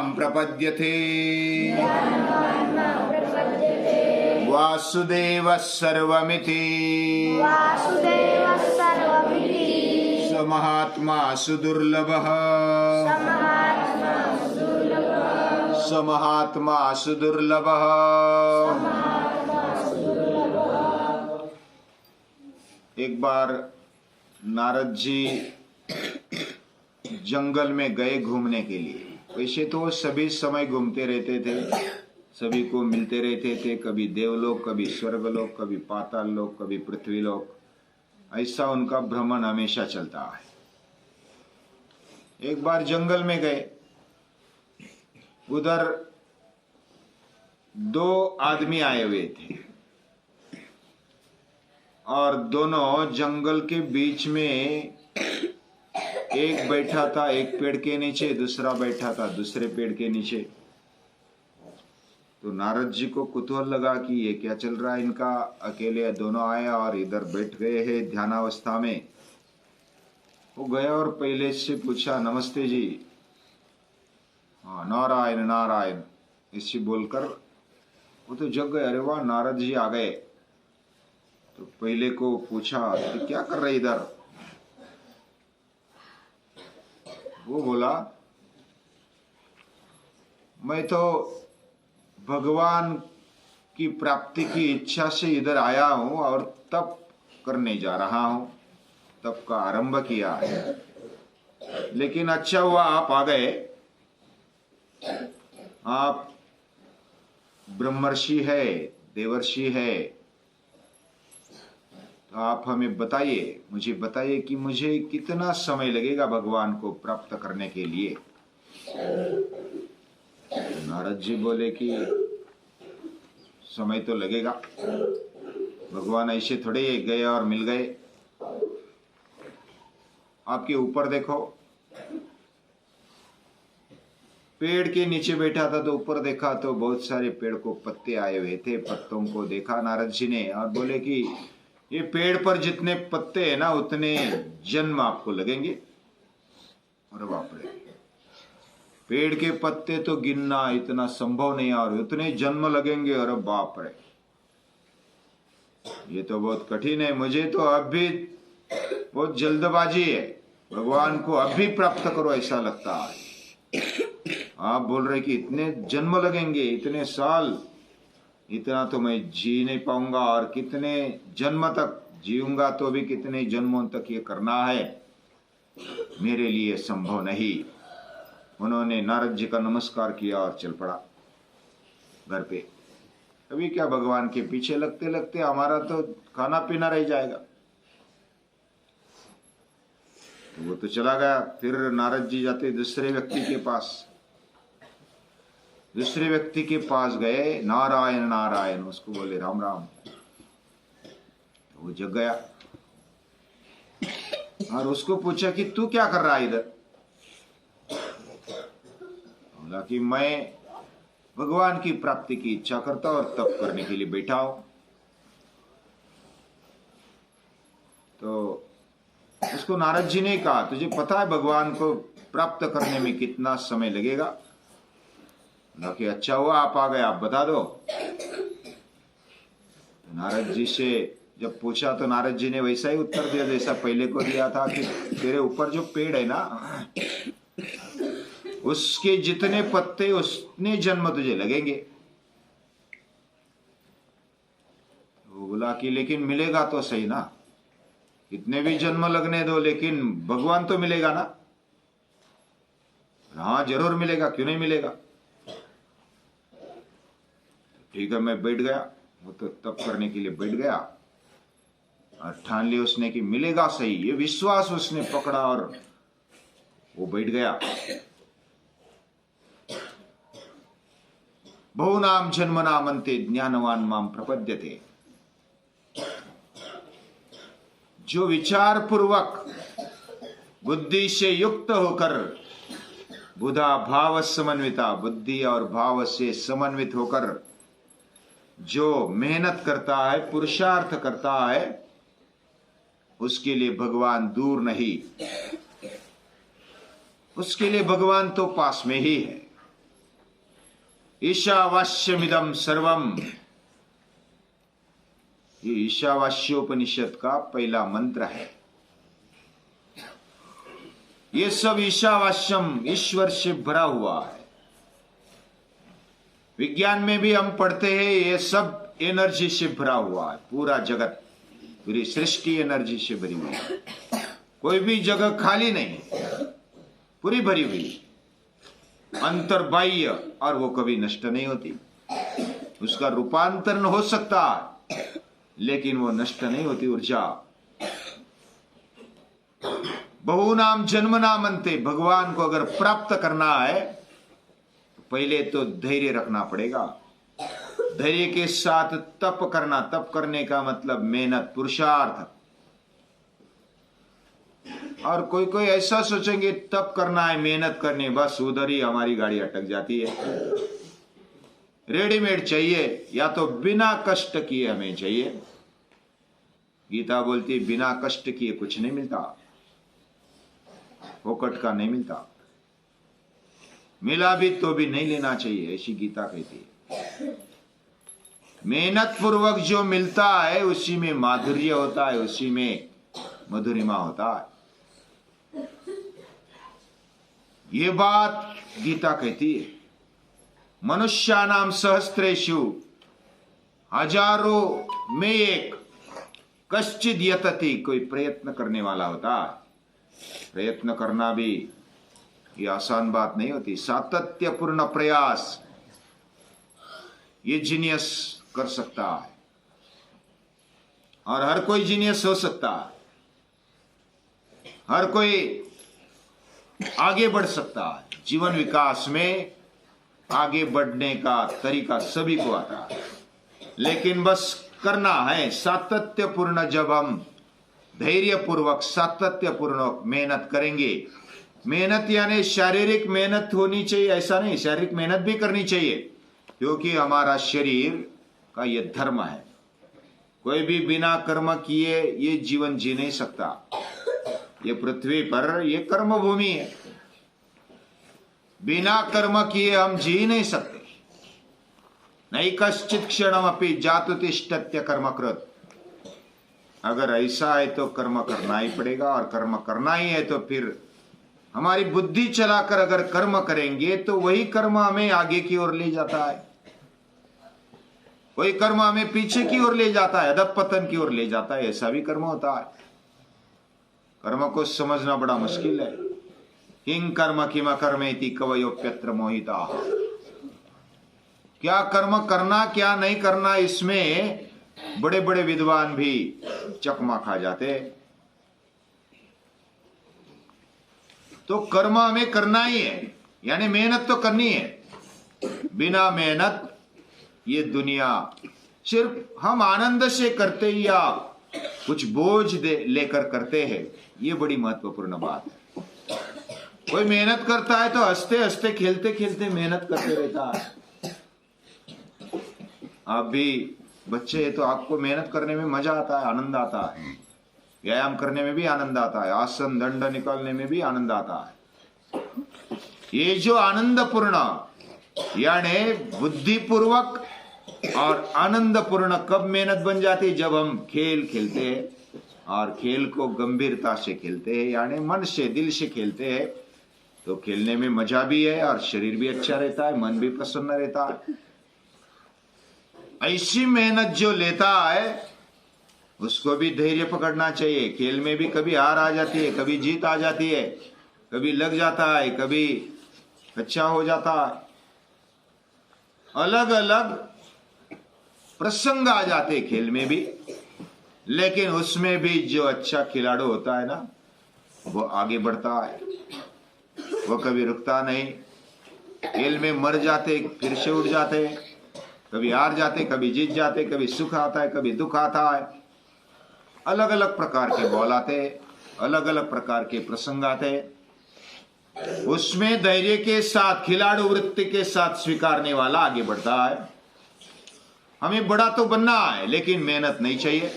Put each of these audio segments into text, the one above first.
मां प्रपद्यते वासुदेवः सर्वमिति स महात्मा सुदुर्लभः स महात्मा सुदुर्लभः। एक बार नारद जी जंगल में गए घूमने के लिए। वैसे तो सभी समय घूमते रहते थे, सभी को मिलते रहते थे, कभी देवलोक, कभी स्वर्गलोक, कभी पाताल लोक, कभी पृथ्वीलोक, ऐसा उनका भ्रमण हमेशा चलता है। एक बार जंगल में गए, उधर दो आदमी आए हुए थे और दोनों जंगल के बीच में, एक बैठा था एक पेड़ के नीचे, दूसरा बैठा था दूसरे पेड़ के नीचे। तो नारद जी को कुतूहल लगा कि ये क्या चल रहा है इनका, अकेले दोनों आए और इधर बैठ गए हैं ध्यानावस्था में। वो गया और पहले से पूछा, नमस्ते जी। हाँ, नारायण नारायण इसी बोलकर वो तो जग गए, अरे वाह नारद जी आ गए। तो पहले को पूछा कि क्या कर रहे इधर। वो बोला, मैं तो भगवान की प्राप्ति की इच्छा से इधर आया हूं और तप करने जा रहा हूं, तप का आरंभ किया है। लेकिन अच्छा हुआ आप आ गए, आप ब्रह्मर्षि है, देवर्षि है, तो आप हमें बताइए, मुझे बताइए कि मुझे कितना समय लगेगा भगवान को प्राप्त करने के लिए। नारद जी बोले कि समय तो लगेगा, भगवान ऐसे थोड़े गए और मिल गए। आपके ऊपर देखो, पेड़ के नीचे बैठा था तो ऊपर देखा तो बहुत सारे पेड़ को पत्ते आए हुए थे। पत्तों को देखा नारद जी ने और बोले कि ये पेड़ पर जितने पत्ते हैं ना उतने जन्म आपको लगेंगे। अरे बाप रे, पेड़ के पत्ते तो गिनना इतना संभव नहीं और उतने जन्म लगेंगे, अरे बाप रे, ये तो बहुत कठिन है। मुझे तो अभी बहुत जल्दबाजी है, भगवान को अभी प्राप्त करो ऐसा लगता है। आप बोल रहे कि इतने जन्म लगेंगे, इतने साल, इतना तो मैं जी नहीं पाऊंगा और कितने जन्म तक जीऊंगा तो भी कितने जन्मों तक ये करना है, मेरे लिए संभव नहीं। उन्होंने नारद जी का नमस्कार किया और चल पड़ा घर पे। अभी क्या भगवान के पीछे लगते लगते हमारा तो खाना पीना रह जाएगा। तो वो तो चला गया। फिर नारद जी जाते दूसरे व्यक्ति के पास, दूसरे व्यक्ति के पास गए, नारायण नारायण, उसको बोले राम राम। तो वो जग गया और उसको पूछा कि तू क्या कर रहा है इधर। बोला कि मैं भगवान की प्राप्ति की इच्छा करता और तप करने के लिए बैठा हूं। तो उसको नारद जी ने कहा, तुझे पता है भगवान को प्राप्त करने में कितना समय लगेगा। ना कि अच्छा हुआ आप आ गए, आप बता दो। नारद जी से जब पूछा तो नारद जी ने वैसा ही उत्तर दिया जैसा पहले को दिया था कि तेरे ऊपर जो पेड़ है ना, उसके जितने पत्ते उतने जन्म तुझे लगेंगे। वो बोला कि लेकिन मिलेगा तो सही ना, कितने भी जन्म लगने दो लेकिन भगवान तो मिलेगा ना। हाँ जरूर मिलेगा, क्यों नहीं मिलेगा। ठीक है, मैं बैठ गया। वो तो तप करने के लिए बैठ गया और ठान लिया उसने कि मिलेगा सही, ये विश्वास उसने पकड़ा और वो बैठ गया। बहुनाम जन्मनाम अन्ते ज्ञानवान माम प्रपद्यते। जो विचार पूर्वक बुद्धि से युक्त होकर, बुधा भाव समन्विता, बुद्धि और भाव से समन्वित होकर जो मेहनत करता है, पुरुषार्थ करता है, उसके लिए भगवान दूर नहीं, उसके लिए भगवान तो पास में ही है। ईशावास्यमिदं सर्वम, ये ईशावास्योपनिषद का पहला मंत्र है। ये सब ईशावास्यम, ईश्वर से भरा हुआ है। विज्ञान में भी हम पढ़ते हैं ये सब एनर्जी से भरा हुआ है। पूरा जगत, पूरी सृष्टि एनर्जी से भरी हुई है। कोई भी जगह खाली नहीं, पूरी भरी हुई, अंतर्बाह्य, और वो कभी नष्ट नहीं होती। उसका रूपांतरण हो सकता है लेकिन वो नष्ट नहीं होती ऊर्जा। बहुनाम जन्म नाम अंते, भगवान को अगर प्राप्त करना है तो पहले तो धैर्य रखना पड़ेगा। धैर्य के साथ तप करना। तप करने का मतलब मेहनत, पुरुषार्थ। और कोई कोई ऐसा सोचेंगे तप करना है, मेहनत करनी, बस उधर ही हमारी गाड़ी अटक जाती है। रेडीमेड चाहिए, या तो बिना कष्ट किए हमें चाहिए। गीता बोलती बिना कष्ट किए कुछ नहीं मिलता, फोकट का नहीं मिलता। मिला भी तो भी नहीं लेना चाहिए, ऐसी गीता कहती है। मेहनत पूर्वक जो मिलता है उसी में माधुर्य होता है, उसी में मधुरिमा होता है। ये बात गीता कहती है। मनुष्यानाम सहस्त्रेषु, हजारों में एक, कश्चिद यतति, कोई प्रयत्न करने वाला होता है। प्रयत्न करना भी ये आसान बात नहीं होती। सातत्यपूर्ण प्रयास ये जीनियस कर सकता है, और हर कोई जीनियस हो सकता है। हर कोई आगे बढ़ सकता है। जीवन विकास में आगे बढ़ने का तरीका सभी को आता है, लेकिन बस करना है सातत्यपूर्ण। जब हम धैर्यपूर्वक सातत्यपूर्वक मेहनत करेंगे, मेहनत यानी शारीरिक मेहनत होनी चाहिए ऐसा नहीं, शारीरिक मेहनत भी करनी चाहिए, क्योंकि हमारा शरीर का यह धर्म है। कोई भी बिना कर्म किए ये जीवन जी नहीं सकता। ये पृथ्वी पर ये कर्म भूमि है, बिना कर्म किए हम जी नहीं सकते। नहीं कश्चित क्षणम अपि जातु तिष्ठत्य कर्मकृत। अगर ऐसा है तो कर्म करना ही पड़ेगा, और कर्म करना ही है तो फिर हमारी बुद्धि चलाकर अगर कर्म करेंगे तो वही कर्म हमें आगे की ओर ले जाता है, वही कर्म हमें पीछे की ओर ले जाता है, अधपतन की ओर ले जाता है। ऐसा भी कर्म होता है। कर्म को समझना बड़ा मुश्किल है। किं कर्म किम कर्मेति कवयोप्यत्र मोहिता। क्या कर्म करना क्या नहीं करना, इसमें बड़े बड़े विद्वान भी चकमा खा जाते हैं। तो कर्म हमें करना ही है, यानी मेहनत तो करनी है। बिना मेहनत ये दुनिया सिर्फ हम आनंद से करते या कुछ बोझ लेकर करते हैं, ये बड़ी महत्वपूर्ण बात है। कोई मेहनत करता है तो हंसते हंसते खेलते खेलते मेहनत करते रहता है। आप भी बच्चे हैं तो आपको मेहनत करने में मजा आता है, आनंद आता है। व्यायाम करने में भी आनंद आता है, आसन दंड निकालने में भी आनंद आता है। ये जो आनंदपूर्ण यानी बुद्धिपूर्वक और आनंदपूर्ण कब मेहनत बन जाती है, जब हम खेल खेलते हैं, और खेल को गंभीरता से खेलते हैं, यानी मन से दिल से खेलते हैं, तो खेलने में मजा भी है और शरीर भी अच्छा रहता है, मन भी प्रसन्न रहता है। ऐसी मेहनत जो लेता है उसको भी धैर्य पकड़ना चाहिए। खेल में भी कभी हार आ जाती है, कभी जीत आ जाती है, कभी लग जाता है, कभी अच्छा हो जाता है। अलग अलग प्रसंग आ जाते खेल में भी, लेकिन उसमें भी जो अच्छा खिलाड़ी होता है ना, वो आगे बढ़ता है, वो कभी रुकता नहीं। खेल में मर जाते फिर से उठ जाते, कभी हार जाते, कभी जीत जाते, कभी सुख आता है, कभी दुख आता है। अलग अलग प्रकार के बॉल आते, अलग अलग प्रकार के प्रसंग आते। उसमें धैर्य के साथ, खिलाड़ी वृत्ति के साथ स्वीकारने वाला आगे बढ़ता है। हमें बड़ा तो बनना है, लेकिन मेहनत नहीं चाहिए।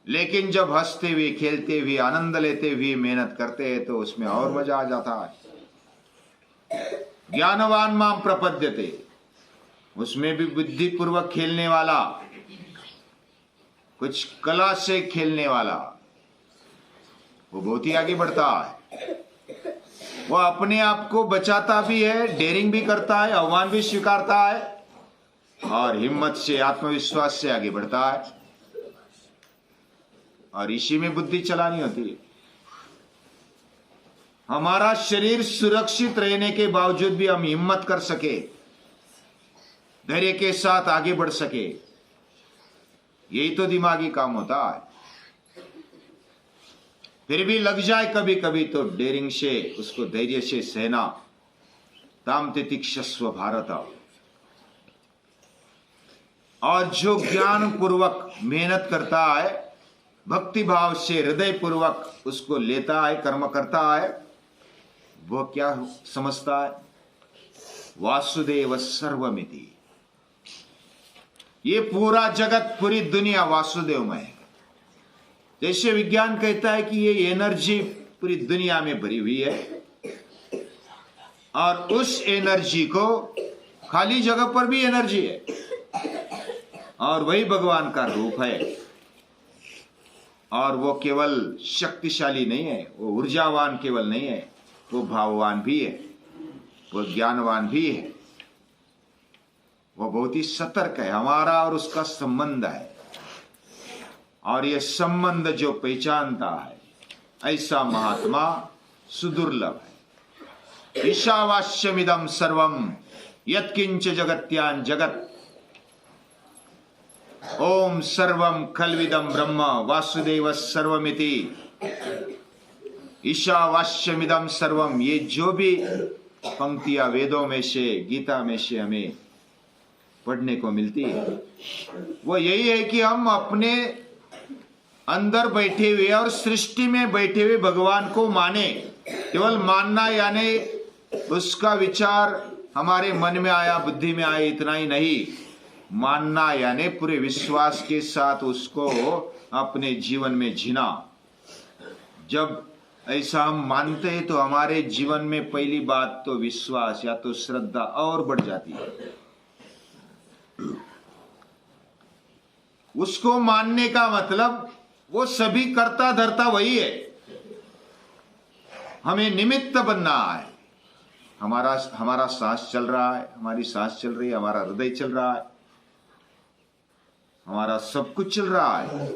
लेकिन जब हंसते हुए, खेलते हुए, आनंद लेते हुए मेहनत करते हैं तो उसमें और मजा आ जाता है। ज्ञानवान माम प्रपद्यते, उसमें भी बुद्धि पूर्वक खेलने वाला, कुछ कला से खेलने वाला, वो बहुत ही आगे बढ़ता है। वो अपने आप को बचाता भी है, डेयरिंग भी करता है, आह्वान भी स्वीकारता है और हिम्मत से, आत्मविश्वास से आगे बढ़ता है। और इसी में बुद्धि चलानी होती है। हमारा शरीर सुरक्षित रहने के बावजूद भी हम हिम्मत कर सके, धैर्य के साथ आगे बढ़ सके, यही तो दिमागी काम होता है। फिर भी लग जाए कभी कभी तो डेयरिंग से, उसको धैर्य से सहना। ताम तितिक्षस्व भारत। और जो ज्ञान पूर्वक मेहनत करता है, भक्ति भाव से हृदय पूर्वक उसको लेता है, कर्म करता है, वो क्या समझता है? वासुदेव सर्वमिति। ये पूरा जगत, पूरी दुनिया वासुदेव में है। जैसे विज्ञान कहता है कि ये एनर्जी पूरी दुनिया में भरी हुई है, और उस एनर्जी को, खाली जगह पर भी एनर्जी है, और वही भगवान का रूप है। और वो केवल शक्तिशाली नहीं है, वो ऊर्जावान केवल नहीं है, वो भाववान भी है, वो ज्ञानवान भी है, वो बहुत ही सतर्क है। हमारा और उसका संबंध है, और ये संबंध जो पहचानता है, ऐसा महात्मा सुदुर्लभ है। ईशावास्यमिदं सर्वम यत्किंच जगत्यान जगत। ओम सर्वम खल्विदं ब्रह्म वासुदेव सर्वमिति। ईशावास्यमिदं सर्वम, ये जो भी पंक्तियां वेदों में से, गीता में से हमें पढ़ने को मिलती है, वो यही है कि हम अपने अंदर बैठे हुए और सृष्टि में बैठे हुए भगवान को माने। केवल मानना यानी उसका विचार हमारे मन में आया, बुद्धि में आया, इतना ही नहीं। मानना यानी पूरे विश्वास के साथ उसको अपने जीवन में जीना। जब ऐसा हम मानते हैं तो हमारे जीवन में पहली बात तो विश्वास या तो श्रद्धा और बढ़ जाती है। उसको मानने का मतलब वो सभी करता धरता वही है, हमें निमित्त बनना है। हमारा सांस चल रहा है, हमारी सांस चल रही है, हमारा हृदय चल रहा है, हमारा सब कुछ चल रहा है,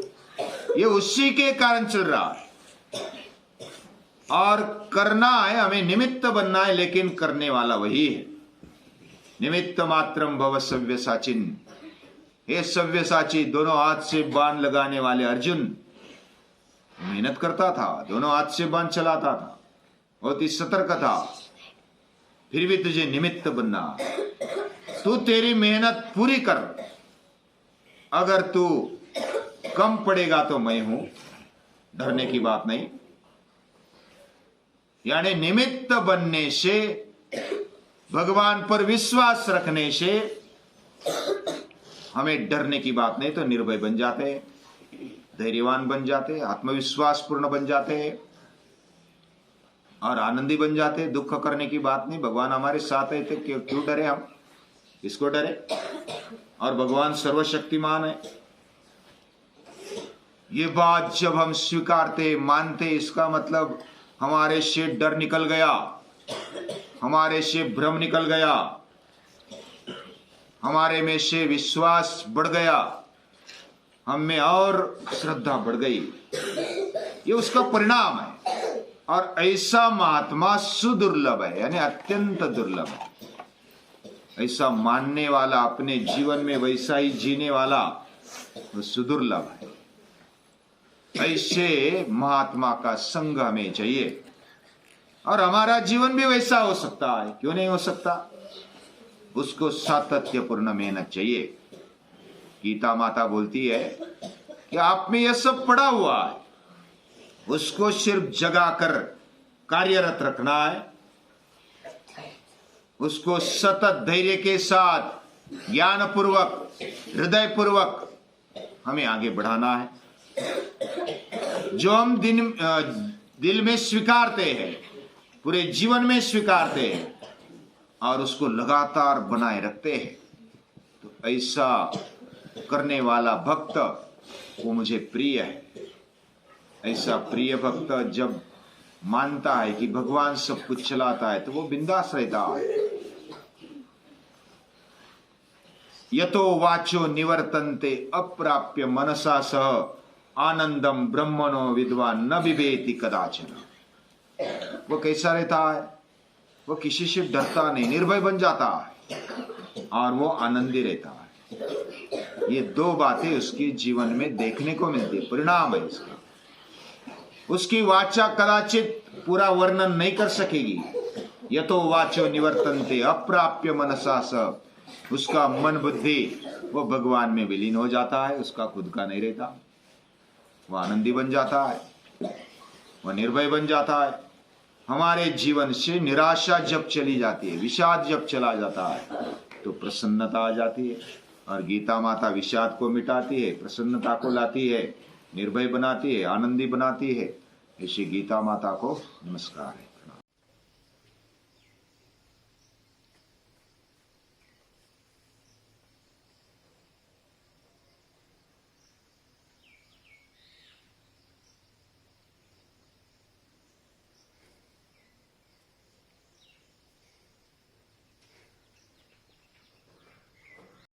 ये उसी के कारण चल रहा है। और करना है, हमें निमित्त बनना है, लेकिन करने वाला वही है। निमित्त मात्रम भव सव्यसाचिन। हे सव्यसाची, दोनों हाथ से बाण लगाने वाले अर्जुन मेहनत करता था, दोनों हाथ से बाण चलाता था, बहुत ही सतर्क था। फिर भी तुझे निमित्त बनना, तू तेरी मेहनत पूरी कर। अगर तू कम पड़ेगा तो मैं हूं, डरने की बात नहीं। यानी निमित्त बनने से, भगवान पर विश्वास रखने से हमें डरने की बात नहीं, तो निर्भय बन जाते हैं, धैर्यवान बन जाते हैं, आत्मविश्वास पूर्ण बन जाते हैं और आनंदी बन जाते हैं। दुख करने की बात नहीं, भगवान हमारे साथ है तो क्यों डरे हम, किसको डरे? और भगवान सर्वशक्तिमान है। ये बात जब हम स्वीकारते, मानते, इसका मतलब हमारे से डर निकल गया, हमारे से भ्रम निकल गया, हमारे में से विश्वास बढ़ गया, हम में और श्रद्धा बढ़ गई। ये उसका परिणाम है। और ऐसा महात्मा सुदुर्लभ है, यानी अत्यंत दुर्लभ है। ऐसा मानने वाला, अपने जीवन में वैसा ही जीने वाला, वो सुदुर्लभ है। ऐसे महात्मा का संग हमें चाहिए, और हमारा जीवन भी वैसा हो सकता है, क्यों नहीं हो सकता? उसको सातत्यपूर्ण मेहनत चाहिए। गीता माता बोलती है कि आप में यह सब पड़ा हुआ है, उसको सिर्फ जगाकर कार्यरत रखना है, उसको सतत धैर्य के साथ, ज्ञान पूर्वक, हृदय पूर्वक हमें आगे बढ़ाना है। जो हम दिल में स्वीकारते हैं, पूरे जीवन में स्वीकारते हैं और उसको लगातार बनाए रखते हैं, तो ऐसा करने वाला भक्त वो मुझे प्रिय है। ऐसा प्रिय भक्त जब मानता है कि भगवान सब कुछ चलाता है तो वो बिंदास रहता है। यतो वाचो निवर्तन्ते अप्राप्य मनसा सह आनंदम ब्रह्मणो विद्वान न बिभेति कदाचन। वो कैसा रहता है? वो किसी से डरता नहीं, निर्भय बन जाता है और वो आनंदी रहता है। ये दो बातें उसके जीवन में देखने को मिलती है, परिणाम है इसका। उसकी वाचा कदाचित पूरा वर्णन नहीं कर सकेगी। यतो वाचो निवर्तन्ते अप्राप्य मनसा सह, उसका मन बुद्धि वो भगवान में विलीन हो जाता है, उसका खुद का नहीं रहता। वो आनंदी बन जाता है, वह निर्भय बन जाता है। हमारे जीवन से निराशा जब चली जाती है, विषाद जब चला जाता है तो प्रसन्नता आ जाती है। और गीता माता विषाद को मिटाती है, प्रसन्नता को लाती है, निर्भय बनाती है, आनंदी बनाती है। ऐसी गीता माता को नमस्कार है।